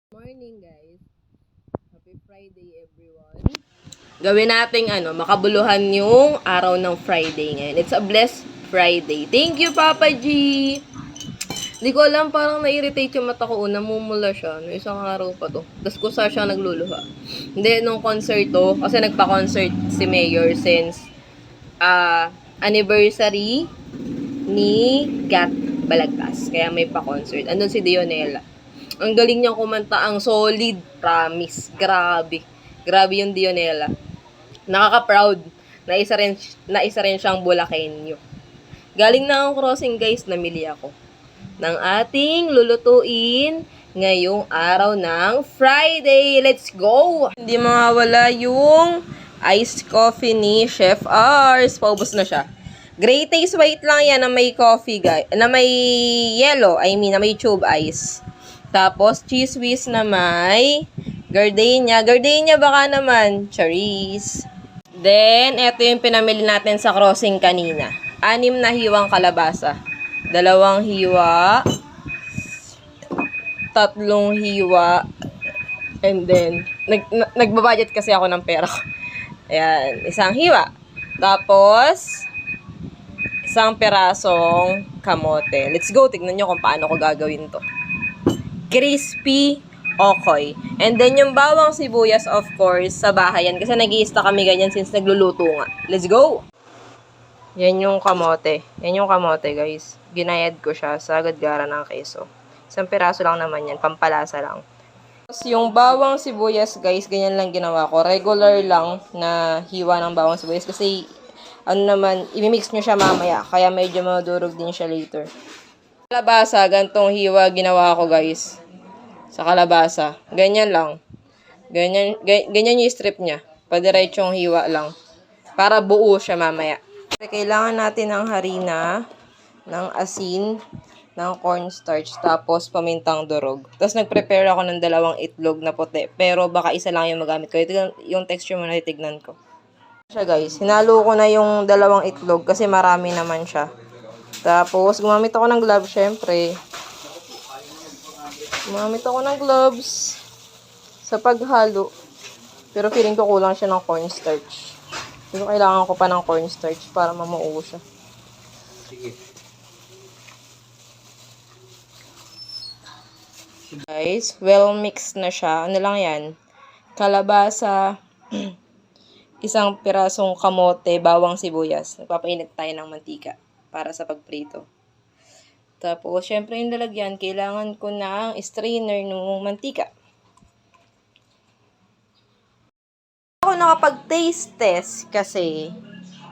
Morning guys. Happy Friday everyone. Gawin nating makabuluhan yung araw ng Friday ngayon. It's a blessed Friday. Thank you Papa G. Hindi ko alam, parang na-irritate yung mata ko. Namumula siya. No, isang araw pa to. Tapos kusa siya nagluluha. Hindi, nung concerto, kasi nagpa-concert si Mayor since anniversary ni Gat Balagtas. Kaya may pa-concert. Andun si Dionela. Ang galing niyang kumanta, ang solid, promise. Grabe. Grabe yung Dionela. Nakaka-proud na isa rin siyang Bulakenyo. Galing na akong crossing guys, namili ako ng ating lulutuin ngayong araw ng Friday. Let's go! Hindi mawawala yung iced coffee ni Chef Ars. Paubos na siya. Gray taste white lang yan na may coffee guys. Na may yellow. Na may tube ice. Tapos, cheese whiz na may gardenia. Gardenia baka naman. Cherries. Then, ito yung pinamili natin sa crossing kanina. 6 na hiwang kalabasa. 2 hiwa. 3 hiwa. And then, nagbabudget kasi ako ng pera ko. Ayan, 1 hiwa. Tapos, 1 perasong kamote. Let's go, tignan nyo kung paano ko gagawin to. Crispy okoy. And then, yung bawang sibuyas, of course, sa bahay yan. Kasi nag-i-stock kami ganyan since nagluluto nga. Let's go! Yan yung kamote. Yan yung kamote, guys. Ginayad ko siya sa gadgara ng keso. 1 piraso lang naman yan. Pampalasa lang. Tapos, yung bawang sibuyas, guys, ganyan lang ginawa ko. Regular lang na hiwa ng bawang sibuyas. Kasi, imimix nyo siya mamaya. Kaya medyo madurog din siya later. Kalabasa, gantong hiwa ginawa ko guys. Sa kalabasa. Ganyan lang. Ganyan yung strip niya. Padiretsyong hiwa lang. Para buo siya mamaya. Kailangan natin ng harina, ng asin, ng cornstarch, tapos pamintang durog. Tapos nag-prepare ako ng 2 itlog na puti. Pero baka isa lang yung magamit ko. Ito yung texture mo na titignan ko. Siya guys. Hinalo ko na yung 2 itlog kasi marami naman siya. Tapos, gumamit ako ng gloves, syempre. Gumamit ako ng gloves sa paghalo. Pero feeling ko kulang siya ng cornstarch. Pero kailangan ko pa ng cornstarch para mamuo siya. Sige. Guys, well mixed na siya. Ano lang yan? Kalabasa, 1 pirasong kamote, bawang sibuyas. Nagpapainit tayo ng mantika para sa pagprito. Tapos, syempre yung lalagyan, kailangan ko ng strainer ng mantika. Ako nakapag-taste test kasi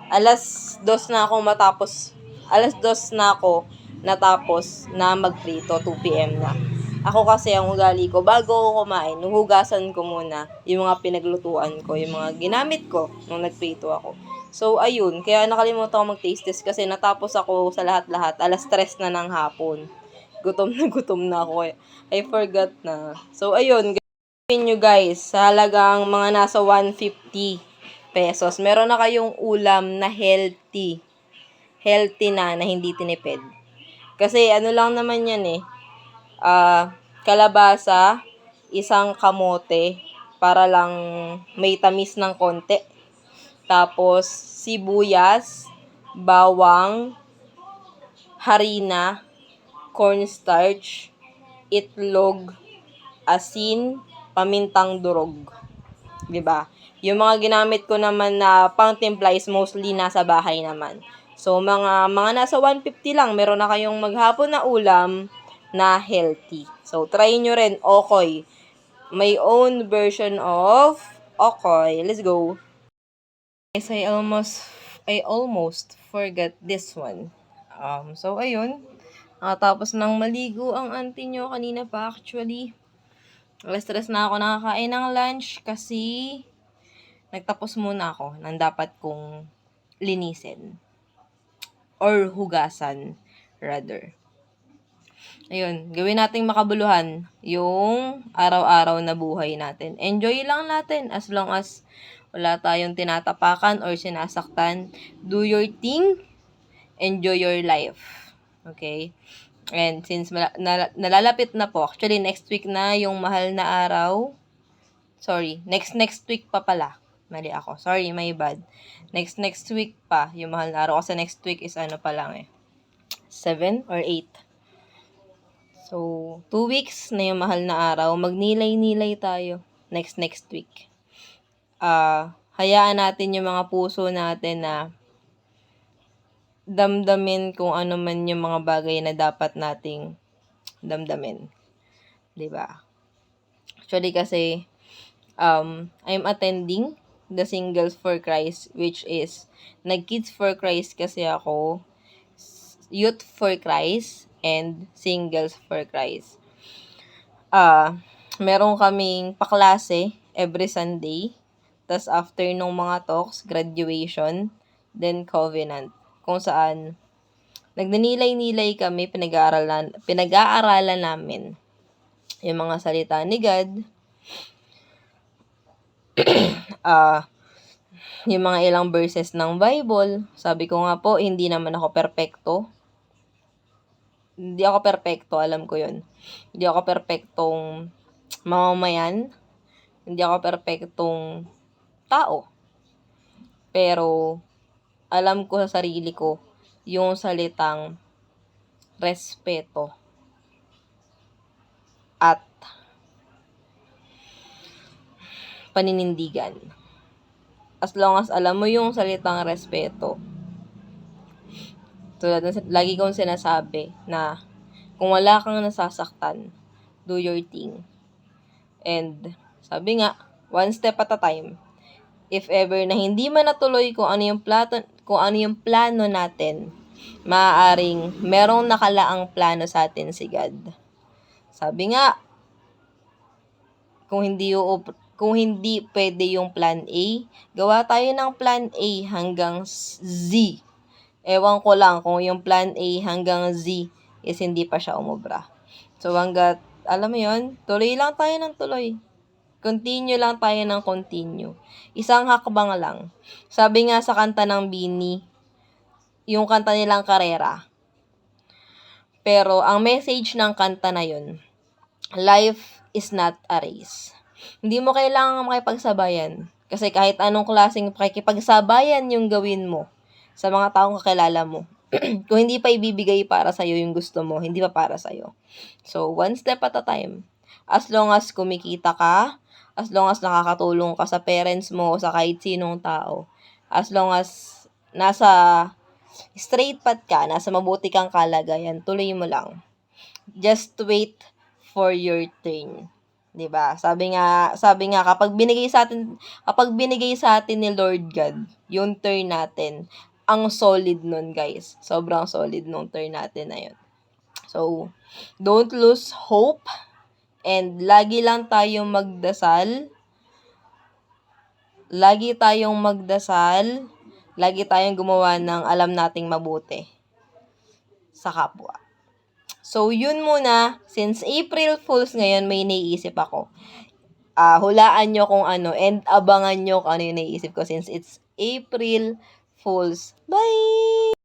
alas 2 na ako natapos na magprito, 2 PM na. Ako kasi ang ugali ko, bago ako kumain, huhugasan ko muna yung mga pinaglutuan ko, yung mga ginamit ko nung nagprito ako. So, ayun. Kaya nakalimutan ko mag-taste test kasi natapos ako sa lahat-lahat. Alas 3 na ng hapon. Gutom na ako. I forgot na. So, ayun. Gawin nyo guys. Sa halagang mga nasa 150 pesos. Meron na kayong ulam na healthy. Healthy na hindi tinipid. Kasi ano lang naman yan kalabasa, 1 kamote, para lang may tamis ng konti. Tapos, sibuyas, bawang, harina, cornstarch, itlog, asin, pamintang durog. 'Di ba? Yung mga ginamit ko naman na pang-timpla is mostly nasa bahay naman. So, mga nasa 150 lang, meron na kayong maghapon na ulam na healthy. So, try nyo rin, okoy. My own version of okoy. Let's go! Guys, I almost forgot this one. So, ayun. Tapos nang maligo ang auntie nyo kanina pa actually. Alas 3 na ako nakakain ng lunch kasi nagtapos muna ako ng dapat kong linisin. Or hugasan, rather. Ayun, gawin nating makabuluhan yung araw-araw na buhay natin. Enjoy lang natin as long as wala tayong tinatapakan or sinasaktan. Do your thing. Enjoy your life. Okay? And since nalalapit na po, actually next week na yung mahal na araw. Sorry, next week pa pala. Mali ako. Sorry, my bad. Next week pa yung mahal na araw. Kasi next week is ano pa lang 7 or 8. So, 2 weeks na yung mahal na araw. Magnilay-nilay tayo next week. Hayaan natin yung mga puso natin na damdamin kung ano man yung mga bagay na dapat nating damdamin. 'Di ba? Actually kasi I'm attending the Singles for Christ, which is nag-Kids for Christ kasi ako, Youth for Christ, and Singles for Christ. Meron kaming paklase every Sunday. Tas after nung mga talks, graduation, then covenant. Kung saan nagninilay-nilay kami, pinag-aaralan namin yung mga salita ni God, yung mga ilang verses ng Bible. Sabi ko nga po, hindi naman ako perpekto. Hindi ako perpekto, alam ko yun. Hindi ako perpektong mamamayan. Hindi ako perpektong tao. Pero, alam ko sa sarili ko, yung salitang respeto at paninindigan. As long as alam mo yung salitang respeto, tulad ng lagi kong sinasabi na kung wala kang nasasaktan, do your thing. And sabi nga, one step at a time. If ever na hindi man natuloy kung ano yung plano natin, maaaring merong nakalaang plano sa atin si God. Sabi nga, kung hindi pwede yung plan A, gawa tayo ng plan A hanggang Z. Ewan ko lang kung yung plan A hanggang Z is hindi pa siya umubra. So hanggat, alam mo yun, tuloy lang tayo ng tuloy. Continue lang tayo ng continue. Isang hakbang lang. Sabi nga sa kanta ng Bini, yung kanta nilang Karera. Pero ang message ng kanta na yun, life is not a race. Hindi mo kailangan makipagsabayan. Kasi kahit anong klaseng pakikipagsabayan yung gawin mo sa mga taong kakilala mo, kung hindi pa ibibigay para sa'yo yung gusto mo, hindi pa para sa'yo. So, one step at a time. As long as kumikita ka, as long as nakakatulong ka sa parents mo o sa kahit sinong tao, as long as nasa straight path ka, nasa mabuti kang kalagayan, tuloy mo lang. Just wait for your turn. 'Di ba? Sabi nga kapag binigay sa atin ni Lord God yung turn natin, ang solid nun, guys. Sobrang solid nung turn natin na yun. So, don't lose hope. And lagi lang tayong magdasal. Lagi tayong gumawa ng alam nating mabuti sa kapwa. So, yun muna. Since April Fools ngayon, may naiisip ako. Hulaan nyo kung ano and abangan nyo kung ano yung naiisip ko since it's April Fools. Bye!